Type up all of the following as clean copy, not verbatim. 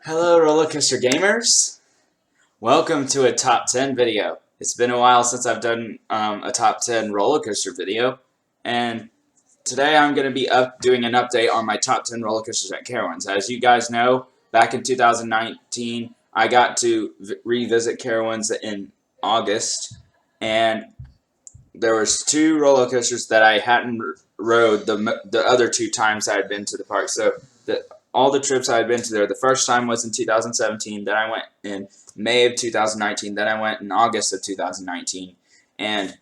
Hello roller coaster gamers, welcome to a top 10 video. It's been a while since I've done a top 10 roller coaster video, and today I'm going to be doing an update on my top 10 roller coasters at Carowinds. As you guys know, back in 2019 I got to revisit Carowinds in August, and there was two roller coasters that I hadn't rode the other two times I had been to the park. So all the trips I had been to there, the first time was in 2017, then I went in May of 2019, then I went in August of 2019, and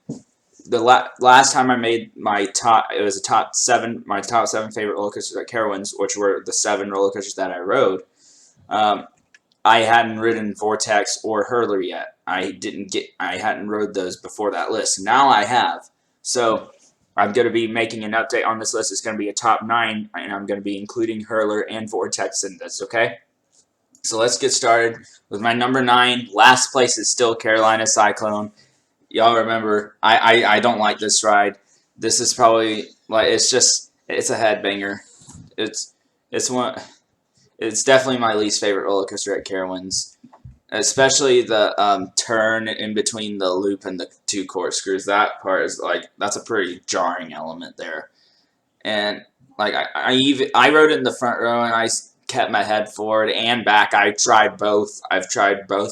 the last time I made my top, it was my top seven favorite roller coasters at Carowinds, which were the 7 roller coasters that I rode. I hadn't ridden Vortex or Hurler yet. I hadn't rode those before that list. Now I have. So I'm going to be making an update on this list. It's going to be a top 9, and I'm going to be including Hurler and Vortex in this, okay? So let's get started with my number 9. Last place is still Carolina Cyclone. Y'all remember, I don't like this ride. This is probably, like, it's a headbanger. It's definitely my least favorite roller coaster at Carowinds, especially the turn in between the loop and the 2 corkscrews. That part is that's a pretty jarring element there. And I rode it in the front row and I kept my head forward and back. I've tried both,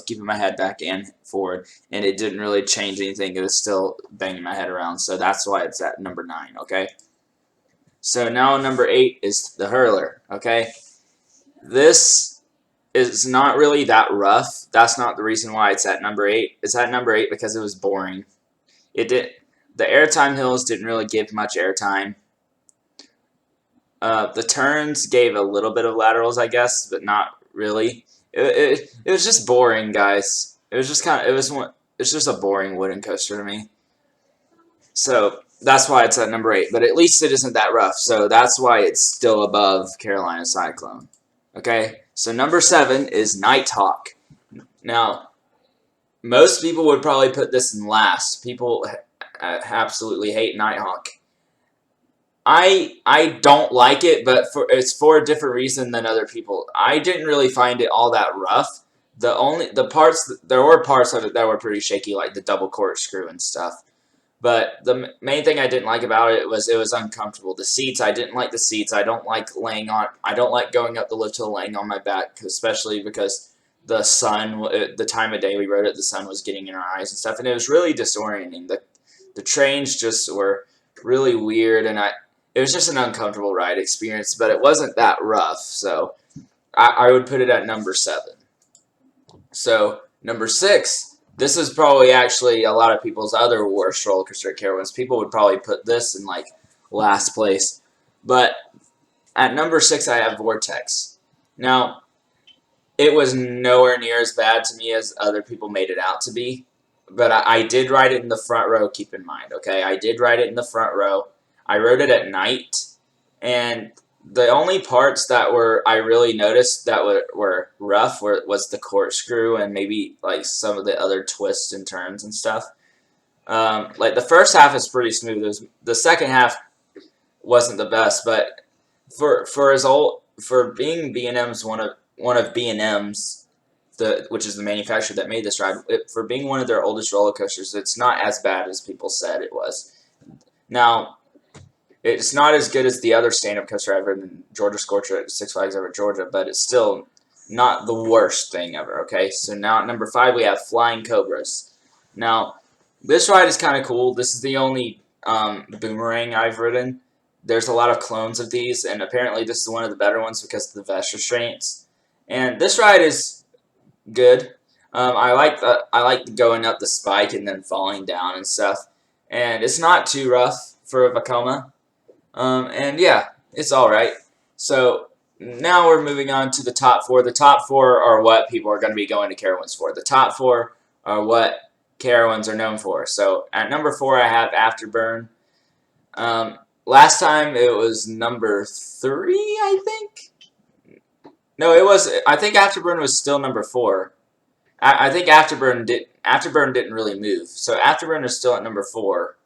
keeping my head back and forward, and it didn't really change anything. It was still banging my head around, so that's why it's at number 9. Okay. So now number 8 is the Hurler. Okay. This is not really that rough. That's not the reason why it's at number 8. It's at number 8 because it was boring. The airtime hills didn't really give much airtime. The turns gave a little bit of laterals, I guess, but not really. It was just boring, guys. It was just it's just a boring wooden coaster to me. So that's why it's at number 8. But at least it isn't that rough. So that's why it's still above Carolina Cyclone. Okay, so number 7 is Nighthawk. Now, most people would probably put this in last. People absolutely hate Nighthawk. I don't like it, but it's for a different reason than other people. I didn't really find it all that rough. There were parts of it that were pretty shaky, like the double corkscrew and stuff. But the main thing I didn't like about it was uncomfortable. The seats, I didn't like the seats. I don't like going up the lift hill laying on my back, especially because the sun, the time of day we rode it, the sun was getting in our eyes and stuff, and it was really disorienting. The trains just were really weird, and it was just an uncomfortable ride experience, but it wasn't that rough, so I would put it at number 7. So, number 6. This is probably actually a lot of people's other worst roller coaster at Carowinds. People would probably put this in last place. But at number 6 I have Vortex. Now, it was nowhere near as bad to me as other people made it out to be. But I did ride it in the front row, keep in mind, okay? I did ride it in the front row. I rode it at night, and the only parts that I really noticed that were rough was the corkscrew and maybe some of the other twists and turns and stuff. The first half is pretty smooth. The second half wasn't the best, but for being B&M's one of B&M's, which is the manufacturer that made this ride, for being one of their oldest roller coasters, it's not as bad as people said it was. Now, it's not as good as the other stand-up coaster I've ridden in Georgia Scorcher at Six Flags Over Georgia, but it's still not the worst thing ever, okay? So now at number 5 we have Flying Cobras. Now, this ride is kind of cool. This is the only boomerang I've ridden. There's a lot of clones of these, and apparently this is one of the better ones because of the vest restraints. And this ride is good. I like going up the spike and then falling down and stuff. And it's not too rough for a Vekoma. And yeah, it's alright. So now we're moving on to the top 4. The top 4 are what people are going to be going to Carowinds for. The top 4 are what Carowinds are known for. So at number 4 I have Afterburn. Last time it was number 3, I think. No, I think Afterburn was still number 4. I think Afterburn didn't really move. So Afterburn is still at number 4.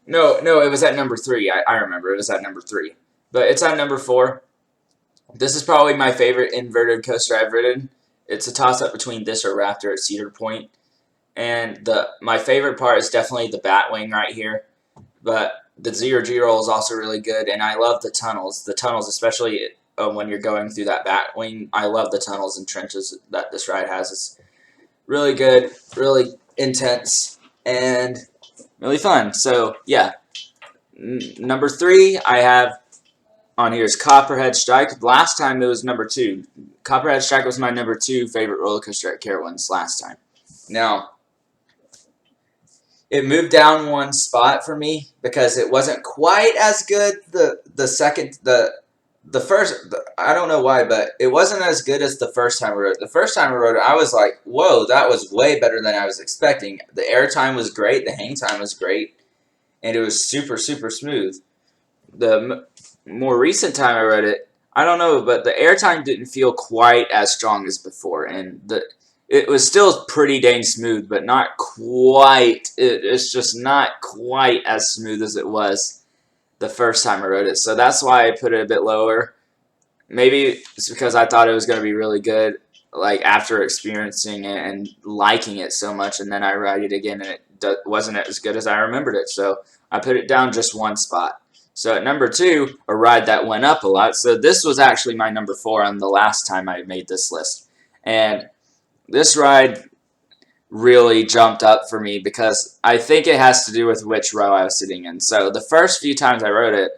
No, it was at number 3. I remember. It was at number 3. But it's at number 4. This is probably my favorite inverted coaster I've ridden. It's a toss-up between this or Raptor at Cedar Point. And my favorite part is definitely the Batwing right here. But the zero G roll is also really good, and I love the tunnels. The tunnels, especially when you're going through that Batwing, I love the tunnels and trenches that this ride has. It's really good, really intense, and really fun. So yeah, number 3 I have on here is Copperhead Strike. Last time it was number 2. Copperhead Strike was my number 2 favorite roller coaster at Carowinds last time. Now, it moved down one spot for me because it wasn't quite as good the first. I don't know why, but it wasn't as good as the first time I rode it. The first time I rode it, I was like, whoa, that was way better than I was expecting. The airtime was great, the hang time was great, and it was super, super smooth. The more recent time I rode it, I don't know, but the airtime didn't feel quite as strong as before, and it was still pretty dang smooth, but not quite. It's just not quite as smooth as it was the first time I rode it. So that's why I put it a bit lower. Maybe it's because I thought it was going to be really good, like after experiencing it and liking it so much, and then I ride it again and it wasn't as good as I remembered it. So I put it down just one spot. So at number 2, a ride that went up a lot. So this was actually my number 4 on the last time I made this list. And this ride really jumped up for me because I think it has to do with which row I was sitting in. So the first few times I rode it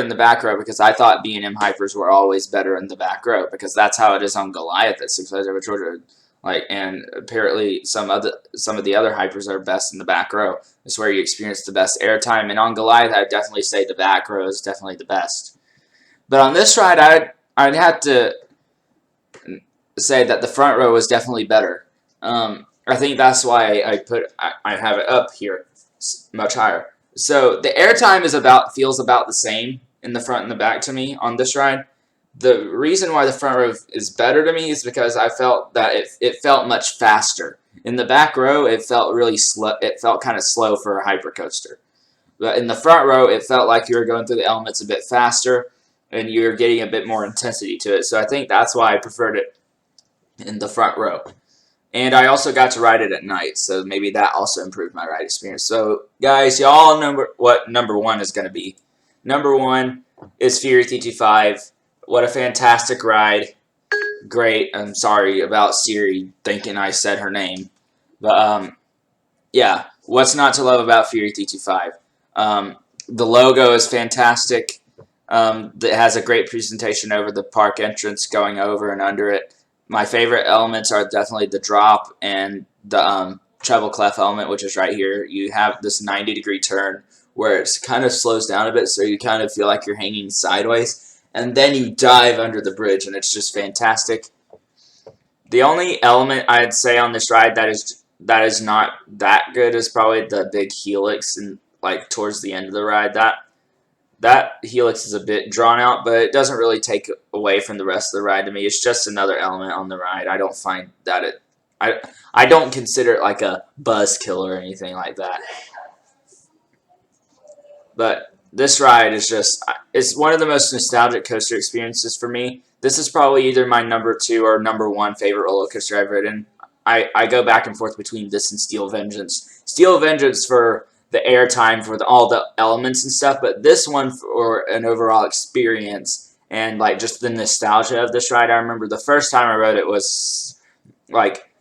in the back row because I thought B&M Hypers were always better in the back row because that's how it is on Goliath at Six Flags Over Georgia. Like, and apparently some of the other hypers are best in the back row. It's where you experience the best airtime. And on Goliath, I'd definitely say the back row is definitely the best. But on this ride, I'd have to say that the front row was definitely better. I think that's why I have it up here much higher. So the airtime feels about the same in the front and the back to me on this ride. The reason why the front row is better to me is because I felt that it felt much faster. In the back row, it felt really slow. It felt kind of slow for a hyper coaster. But in the front row, it felt like you were going through the elements a bit faster, and you were getting a bit more intensity to it. So I think that's why I preferred it in the front row. And I also got to ride it at night, so maybe that also improved my ride experience. So, guys, y'all know what number 1 is going to be. Number 1 is Fury 325. What a fantastic ride. Great. I'm sorry about Siri thinking I said her name. But, yeah, what's not to love about Fury 325? The logo is fantastic. It has a great presentation over the park entrance going over and under it. My favorite elements are definitely the drop and the treble clef element, which is right here. You have this 90-degree turn where it kind of slows down a bit, so you kind of feel like you're hanging sideways. And then you dive under the bridge, and it's just fantastic. The only element I'd say on this ride that is not that good is probably the big helix, and like towards the end of the ride, that helix is a bit drawn out, but it doesn't really take away from the rest of the ride to me. It's just another element on the ride. I don't find that I don't consider it like a buzz killer or anything like that. But this ride is it's one of the most nostalgic coaster experiences for me. This is probably either my number 2 or number 1 favorite roller coaster I've ridden. I go back and forth between this and Steel Vengeance. Steel Vengeance for the airtime, for all the elements and stuff, but this one for an overall experience and like just the nostalgia of this ride. I remember the first time I rode it was like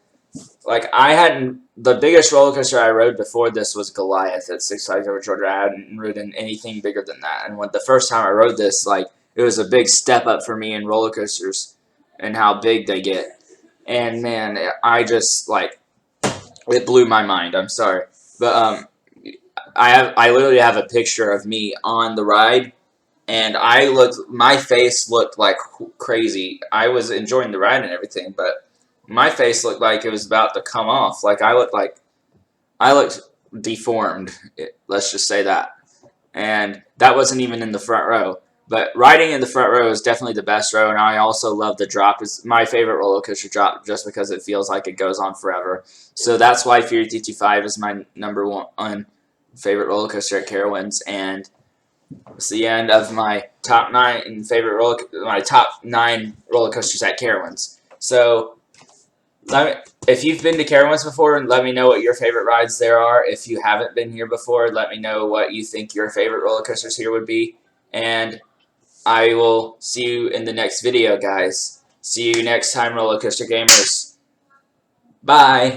I hadn't the biggest roller coaster I rode before this was Goliath at Six Flags Over Georgia. I hadn't ridden anything bigger than that, and when the first time I rode this, like it was a big step up for me in roller coasters and how big they get. And man, I just like it blew my mind. I'm sorry, but I literally have a picture of me on the ride, and my face looked like crazy. I was enjoying the ride and everything, but my face looked like it was about to come off. Like I looked deformed. Let's just say that. And that wasn't even in the front row. But riding in the front row is definitely the best row, and I also love the drop. It's my favorite roller coaster drop just because it feels like it goes on forever. So that's why Fury 325 is my number 1 favorite roller coaster at Carowinds. And It's the end of my top 9 favorite my top 9 roller coasters at Carowinds. So if you've been to Carowinds before, let me know what your favorite rides there are. If you haven't been here before, let me know what you think your favorite roller coasters here would be. And I will see you in the next video, guys. See you next time, roller coaster gamers. Bye.